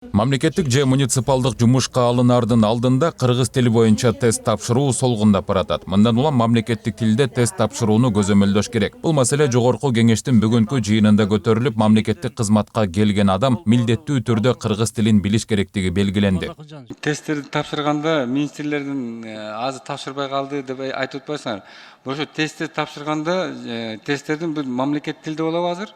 Мамлекеттик же муниципалдык жумушка алынардын алдында кыргыз тили боюнча тест тапшыруу солгундап баратат. Мындан улам мамлекеттик тилде тест тапшырууну көзөмөлдөш керек. Бул маселе жогорку кеңештин бүгүнкү жыйынында көтөрүлүп, мамлекеттик кызматка келген адам милдеттүү түрдө кыргыз тилин билиш керектиги белгиленди. Тесттерди тапшырганда министрлердин азы тапшырбай калды деп айтып атпайсыңар. Ошо тесттерди тапшырганда тесттердин бир мамлекеттик тилде болобу азыр?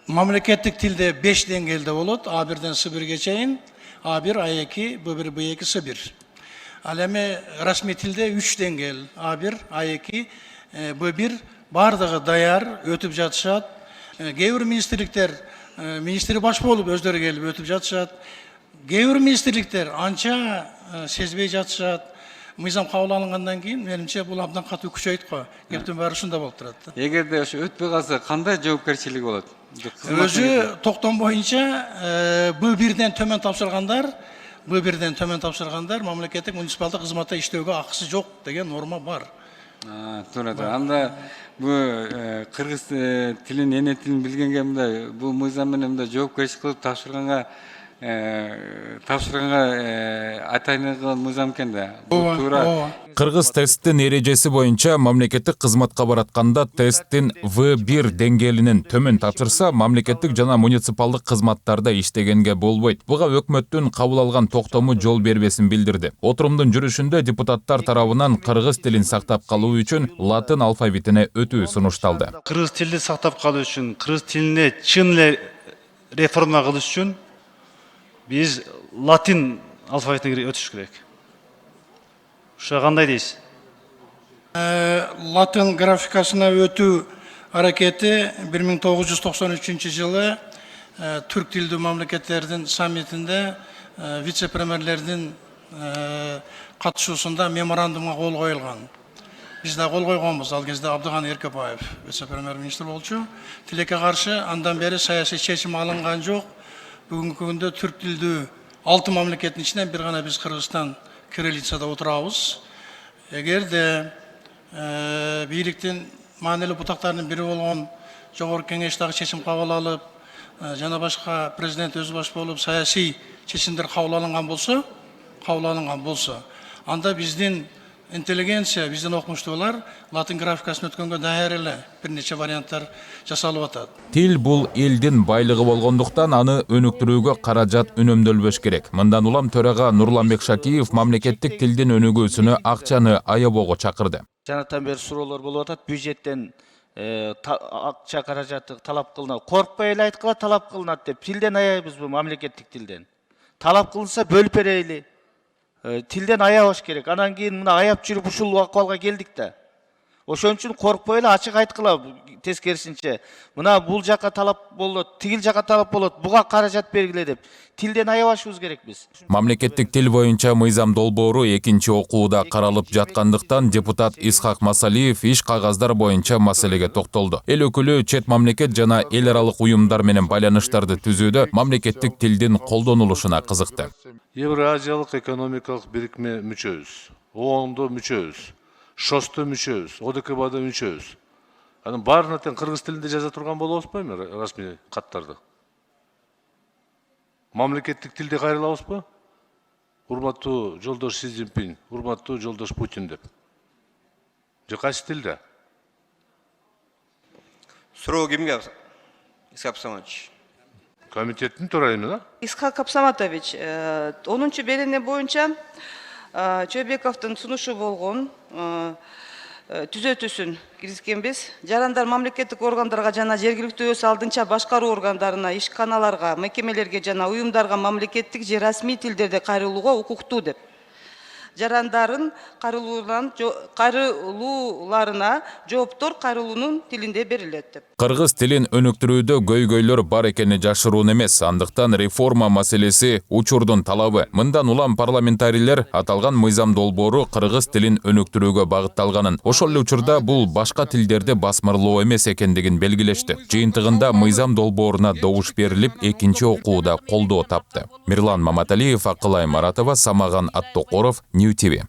Мамлекеттик тилде 5 деңгээлде болот. А1-ден С1-ге чейин, А1, А2, Б1, Б2, С1. Ал эми расмий тилде 3 деңгээл. А1, А2, Б1 бардыгы даяр, өтүп жатышат. Кээ бир министрликтер министри баш болуп өздөрү келип өтүп жатышат. Кээ бир министрликтер анча сезбей жатышат. Мыйзам кабыл алынгандан кийин менимче бул абдан катуу күчөйт го. Кептин баары ушунда болуп турат. Эгерде ошо өтпөй калса кандай жоопкерчилиги болот? Өзү токтом боюнча Б1-ден төмөн тапшыргандар мамлекеттик муниципалдык кызматта иштөөгө акысы жок деген норма бар. Туура. Анда бул кыргыз тилин, эне тилин билгенге мындай бул мыйзам менен мындай жоопкерчилик кылып тапшырганга айтайын кылган мыйзам экен да. Бул туура. Кыргыз тесттин эрежеси боюнча мамлекеттик кызматка баратканда тесттин В1 деңгээлинен төмөн тапшырса, мамлекеттик жана муниципалдык кызматтарда иштегенге болбойт. Буга өкмөттүн кабыл алган токтому жол бербесин билдирди. Отурумдун жүрүшүндө депутаттар тарабынан кыргыз тилин сактап калуу үчүн латын алфавитине өтүү сунушталды. Кыргыз тилди сактап калуу үчүн, кыргыз тилине чын эле реформа кылыш үчүн биз латин алфавитине өтүш керек. Ушуга кандай дейсиз? Латын графикасына өтүү аракети 1993 жылы түрк тилдүү мамлекеттердин саммитинде вице-премьерлердин катышуусунда меморандумга кол коюлган. Биз да кол койгонбуз. Ал кезде Абдыган Эркебаев вице-премьер-министр болчу. Тилекке каршы андан бери саясий чечим алынган жок. Бүгүнкү күндө түрк тилдүү 6 мамлекеттин ичинен бир гана биз Кыргызстан кириллицада отурабыз. Эгерде бийликтин маанилүү бутактарынын бири болгон жогорку кеңеш дагы чечим кабыл алып, жана башка президент өзү баш болуп саясий чечимдер кабыл алынган болсо, анда биздин интеллигенция, биздин окумуштуулар латын графикасын өткөнгө даяр эле бир нече варианттар жасалып атат. Тил бул элдин байлыгы болгондуктан аны өнүктүрүүгө каражат үнөмдөлбөш керек. Мындан улам төрага Нурланбек Шакиев мамлекеттик тилдин өнүгүүсүнө акчаны аябоого чакырды. Жанатан бери суроолор болуп атат. Бюджеттен акча каражаты талап кылынат. Коркпой эле айткыла талап кылынат деп. Тилден аябыз бу мамлекеттик тилден. Талап кылынса бөлүп берели. Тилден аябаш керек. Анан кийин мына аяп жүрүп ушул акыбалга келдик да. Ошон үчүн коркпой эле ачык айткыла тескерисинче. Мына бул жака талап болот, тигил жака талап болот. Буга каражат бергиле деп. Тилден аябашыбыз керек биз. Мамлекеттик тил боюнча мыйзам долбоору экинчи окууда каралып жаткандыктан депутат Исхак Масалиев иш кагаздар боюнча маселеге токтолду. Эл өкүлү чет мамлекет жана эл аралык уюмдар менен байланыштарды түзүүдө мамлекеттик тилдин колдонулушуна кызыкты. Евразиялык экономикалык бирикме мүчөбүз. ООНдо мүчөбүз. ШОСто мүчөбүз. ОДКБда мүчөбүз. Анын баарына тең кыргыз тилинде жаза турган болобузбу эми расмий каттарды? Мамлекеттик тилде кайрылабызбы? Урматтуу жолдош Си Цзиньпин, урматтуу жолдош Путин деп. Же кайсы тилде? Суроо кимге? Исхак Абсаматович. Комитеттин төрайымы да? Исхак Абсаматович, 10 берене боюнча Чөбековдун сунушу болгон түзөтүүсүн киргизгенбиз. Жарандар мамлекеттик органдарга жана жергиликтүү өз алдынча башкаруу органдарына, ишканаларга, мекемелерге жана уюмдарга мамлекеттик же расмий тилдерде кайрылууга укуктуу деп. Жарандарын кайрылууларына жооптор кайрылуунун тилинде берилет деп. Кыргыз тилин өнүктүрүүдө көйгөйлөр бар экени жашыруун эмес. Андыктан реформа маселеси учурдун талабы. Мындан улам парламентарийлер аталган мыйзам долбоору кыргыз тилин өнүктүрүүгө багытталганын, ошол эле учурда бул башка тилдерди басмырлоо эмес экендигин белгилешти. Жыйынтыгында мыйзам долбооруна добуш берилип, экинчи окууда колдоо тапты. Мирлан Маматалиев, Акылай Маратова, Самаган Аттокоров, Нью ТВ.